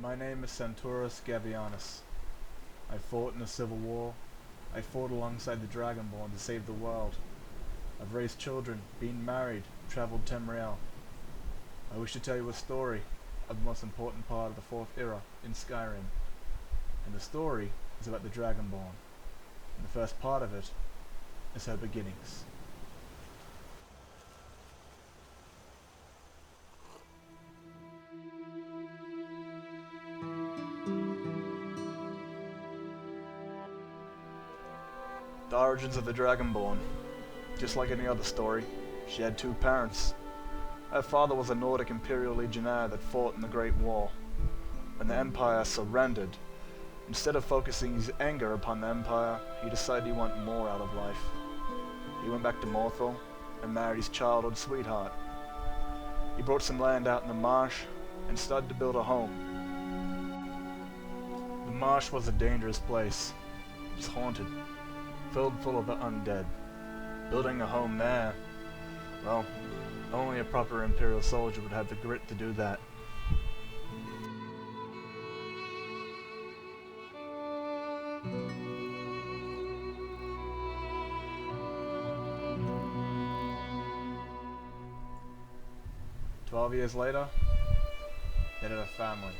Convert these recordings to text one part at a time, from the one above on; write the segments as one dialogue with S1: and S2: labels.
S1: My name is Senturos. I fought in the Civil War. I fought alongside the Dragonborn to save the world. I've raised children, been married, travelled Tamriel. I wish to tell you a story of the most important part of the Fourth Era in Skyrim. And the story is about the Dragonborn. And the first part of it is her beginnings. The origins of the Dragonborn. Just like any other story, she had two parents. Her father was a Nordic Imperial Legionnaire that fought in the Great War. When the Empire surrendered, instead of focusing his anger upon the Empire, he decided he wanted more out of life. He went back to Morthal and married his childhood sweetheart. He brought some land out in the marsh and started to build a home. The marsh was a dangerous place. It was haunted, filled full of the undead. Building a home there, well, only a proper Imperial soldier would have the grit to do that. "12 years later, they had a family,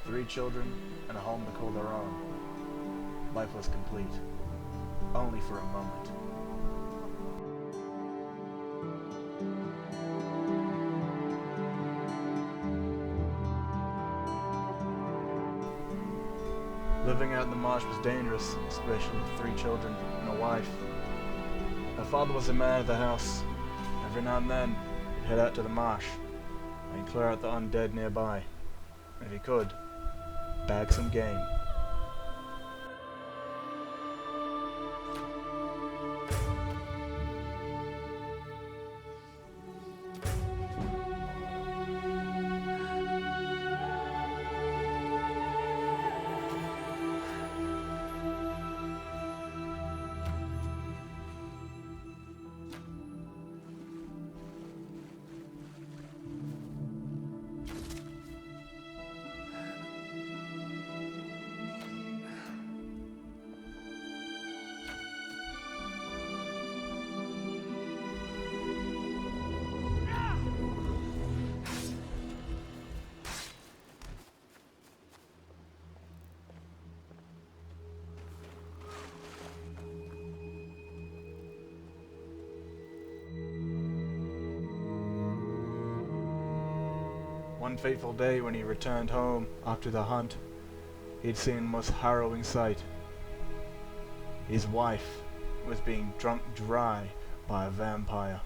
S1: 3 children, and a home to call their own. Life was complete, only for a moment. Living out in the marsh was dangerous, especially with 3 children and a wife. Her father was the man of the house. Every now and then, he'd head out to the marsh and clear out the undead nearby. And if he could, bag some game. One fateful day when he returned home after the hunt, he'd seen the most harrowing sight. His wife was being drunk dry by a vampire.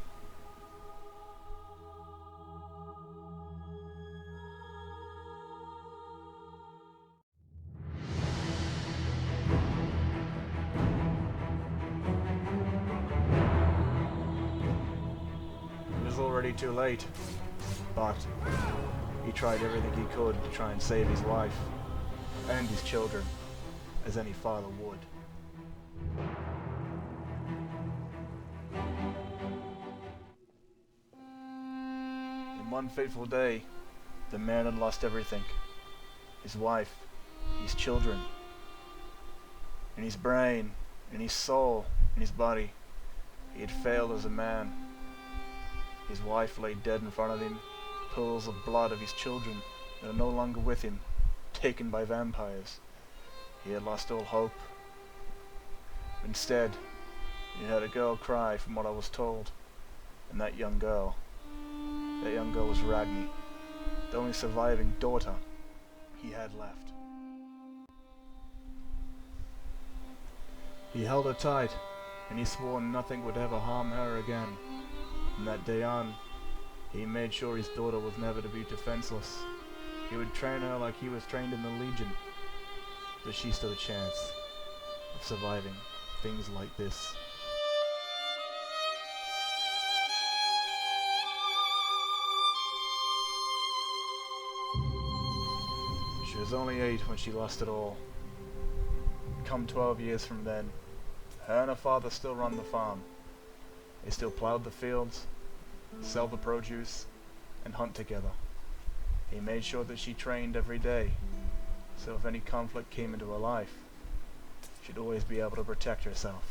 S1: It was already too late, but he tried everything he could to try and save his wife and his children, as any father would. In one fateful day, the man had lost everything. His wife, his children, and his brain, and his soul, and his body. He had failed as a man. His wife lay dead in front of him. Pools of blood of his children that are no longer with him, taken by vampires. He had lost all hope. Instead, he heard a girl cry, from what I was told, and that young girl was Ragni, the only surviving daughter he had left. He held her tight, and he swore nothing would ever harm her again. From that day on, he made sure his daughter was never to be defenseless. He would train her like he was trained in the Legion, but she stood a chance of surviving things like this. She was only 8 when she lost it all. Come 12 years from then, her and her father still run the farm. They still plowed the fields, sell the produce, and hunt together. He made sure that she trained every day, so if any conflict came into her life, she'd always be able to protect herself.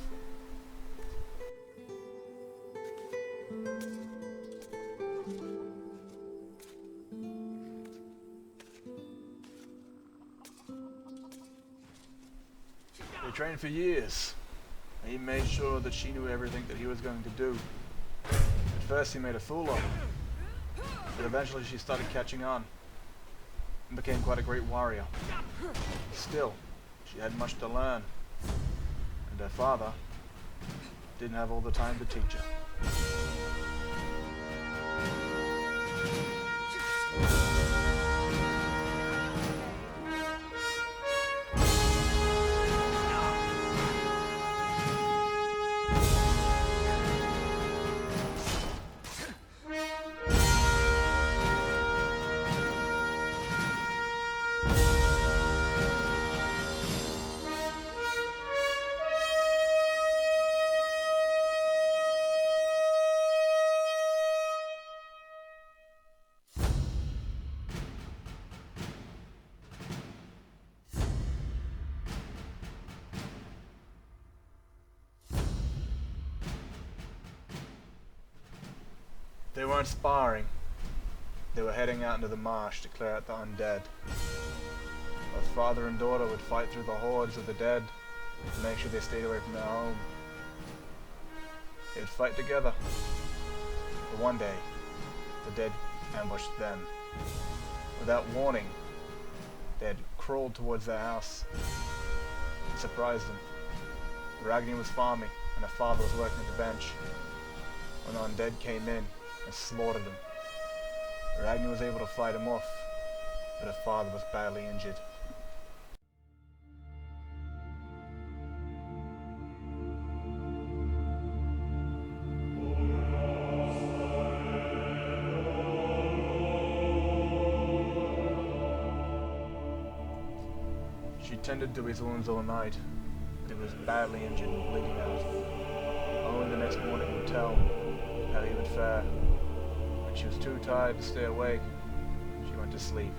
S1: They trained for years. He made sure that she knew everything that he was going to do. At first he made a fool of her, but eventually she started catching on and became quite a great warrior. Still, she had much to learn, and her father didn't have all the time to teach her. They weren't sparring. They were heading out into the marsh to clear out the undead. Both father and daughter would fight through the hordes of the dead to make sure they stayed away from their home. They would fight together. But one day, the dead ambushed them. Without warning, they had crawled towards their house and surprised them. Ragni was farming and her father was working at the bench when the undead came in and slaughtered him. Ragni was able to fight him off, but her father was badly injured. She tended to his wounds all night, but he was badly injured and bleeding out. Only the next morning would tell how he would fare. When she was too tired to stay awake, she went to sleep.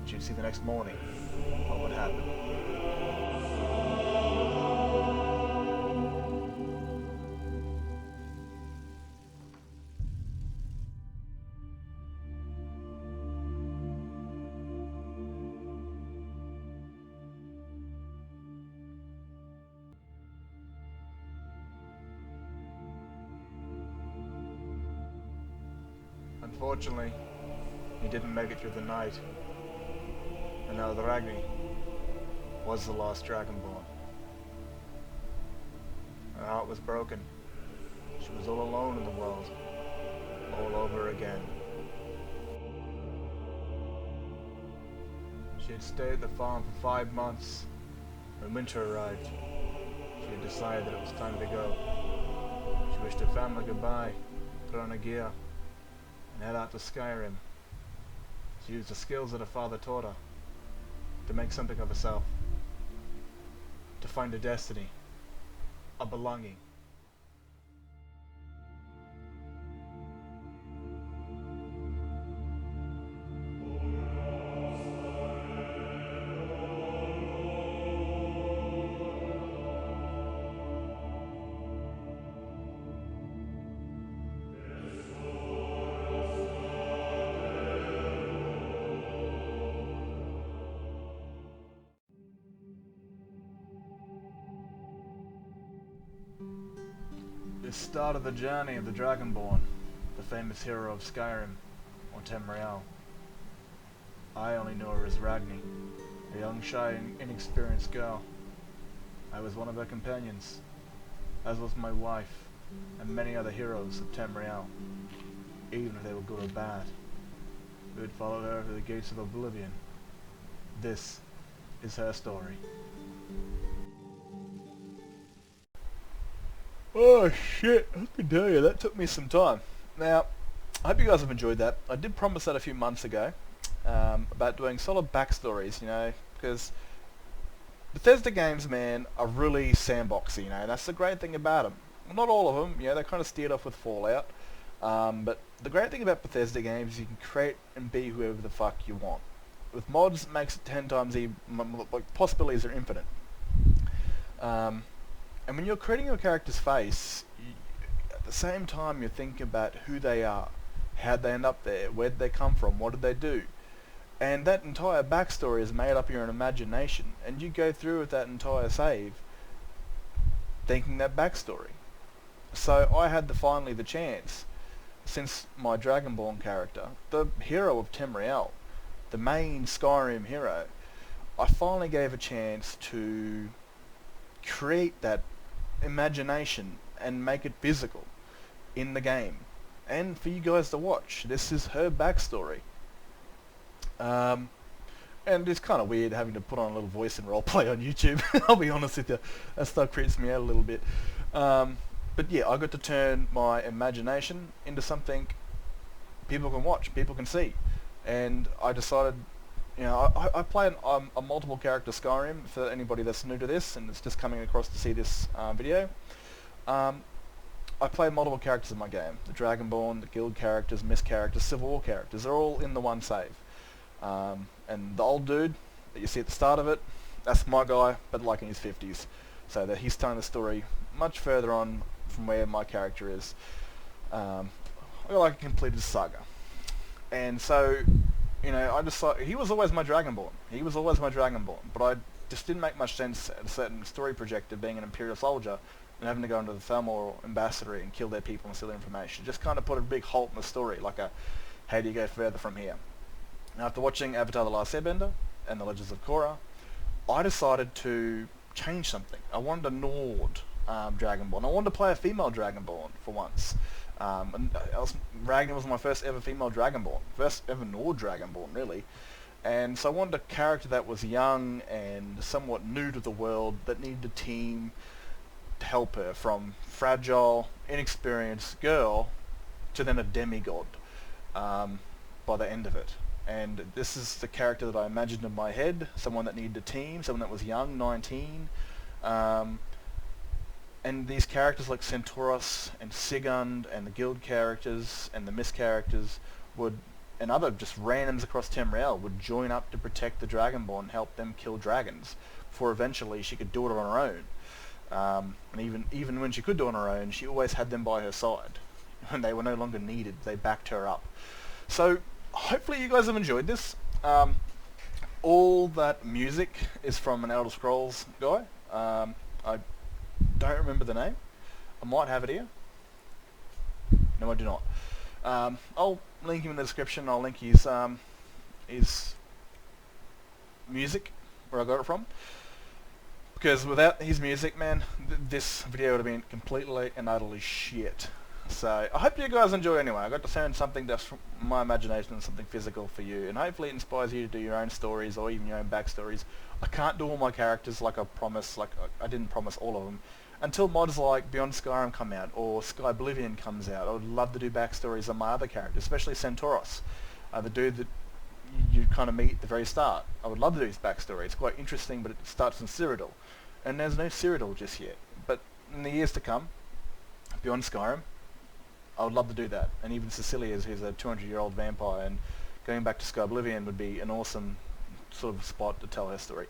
S1: She'd see the next morning what would happen. Unfortunately, he didn't make it through the night, and now the Ragni was the lost Dragonborn. Her heart was broken. She was all alone in the world, all over again. She had stayed at the farm for 5 months. When winter arrived, she had decided that it was time to go. She wished her family goodbye, put on her gear, and head out to Skyrim. She used the skills that her father taught her to make something of herself, to find a destiny, a belonging. The start of the journey of the Dragonborn, the famous hero of Skyrim, or Tamriel. I only knew her as Ragni, a young, shy, and inexperienced girl. I was one of her companions, as was my wife, and many other heroes of Tamriel, even if they were good or bad. We had followed her to the gates of oblivion. This is her story. Oh shit, I can tell you, that took me some time. Now, I hope you guys have enjoyed that. I did promise that a few months ago, about doing solid backstories, you know, because Bethesda games, man, are really sandboxy, you know, and that's the great thing about them. Well, not all of them, you know, they kind of steered off with Fallout, But the great thing about Bethesda games is you can create and be whoever the fuck you want. With mods, it makes it 10 times even, like, possibilities are infinite. And when you're creating your character's face, at the same time you're thinking about who they are, how'd they end up there, where'd they come from, what did they do. And that entire backstory is made up of your own imagination, and you go through with that entire save thinking that backstory. So I had finally the chance, since my Dragonborn character, the hero of Tamriel, the main Skyrim hero, I finally gave a chance to create that imagination and make it physical in the game, and for you guys to watch. This is her backstory. And it's kind of weird having to put on a little voice and roleplay on YouTube. I'll be honest with you, that stuff creeps me out a little bit. But yeah, I got to turn my imagination into something people can watch, people can see. And I decided, I play a multiple character Skyrim for anybody that's new to this and it's just coming across to see this video. I play multiple characters in my game. The Dragonborn, the guild characters, Mist characters, Civil War characters. They're all in the one save. And the old dude that you see at the start of it, that's my guy, but like in his 50s. So that he's telling the story much further on from where my character is. I got like a completed saga. And so, I decided, he was always my Dragonborn. But I just didn't make much sense at a certain story projector being an Imperial soldier and having to go into the Thermal Ambassador and kill their people and steal their information. Just kind of put a big halt in the story, like how do you go further from here? Now, after watching Avatar The Last Airbender and The Legends of Korra, I decided to change something. I wanted a Nord Dragonborn. I wanted to play a female Dragonborn for once. Ragnar was my first ever female Dragonborn. First ever Nord Dragonborn, really. And so I wanted a character that was young and somewhat new to the world that needed a team to help her, from fragile, inexperienced girl to then a demigod by the end of it. And this is the character that I imagined in my head, someone that needed a team, someone that was young, 19. And these characters like Senturos and Sigund and the guild characters and the Mist characters and other just randoms across Tamriel would join up to protect the Dragonborn and help them kill dragons, before eventually she could do it on her own. And even when she could do it on her own, she always had them by her side. When they were no longer needed, they backed her up. So hopefully you guys have enjoyed this. All that music is from an Elder Scrolls guy. I don't remember the name. I might have it here. No, I do not. I'll link him in the description. I'll link his music, where I got it from. Because without his music, man, this video would have been completely and utterly shit. So I hope you guys enjoy anyway. I got to turn something that's from my imagination and something physical for you, and hopefully it inspires you to do your own stories or even your own backstories. I can't do all my characters like I promised, like I didn't promise all of them, until mods like Beyond Skyrim come out or Sky Oblivion comes out. I would love to do backstories on my other characters, especially Senturos, the dude that you kind of meet at the very start. I would love to do his backstory. It's quite interesting, but it starts in Cyrodiil, and there's no Cyrodiil just yet. But in the years to come, Beyond Skyrim, I would love to do that. And even Cecilia, who's a 200-year-old vampire, and going back to Sky Oblivion would be an awesome sort of spot to tell her story.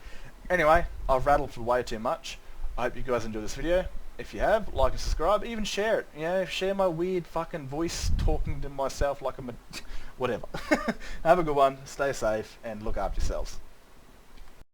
S1: Anyway, I've rattled for way too much. I hope you guys enjoy this video. If you have, like and subscribe, even share it. Share my weird fucking voice talking to myself like I'm a... whatever. Have a good one, stay safe, and look after yourselves.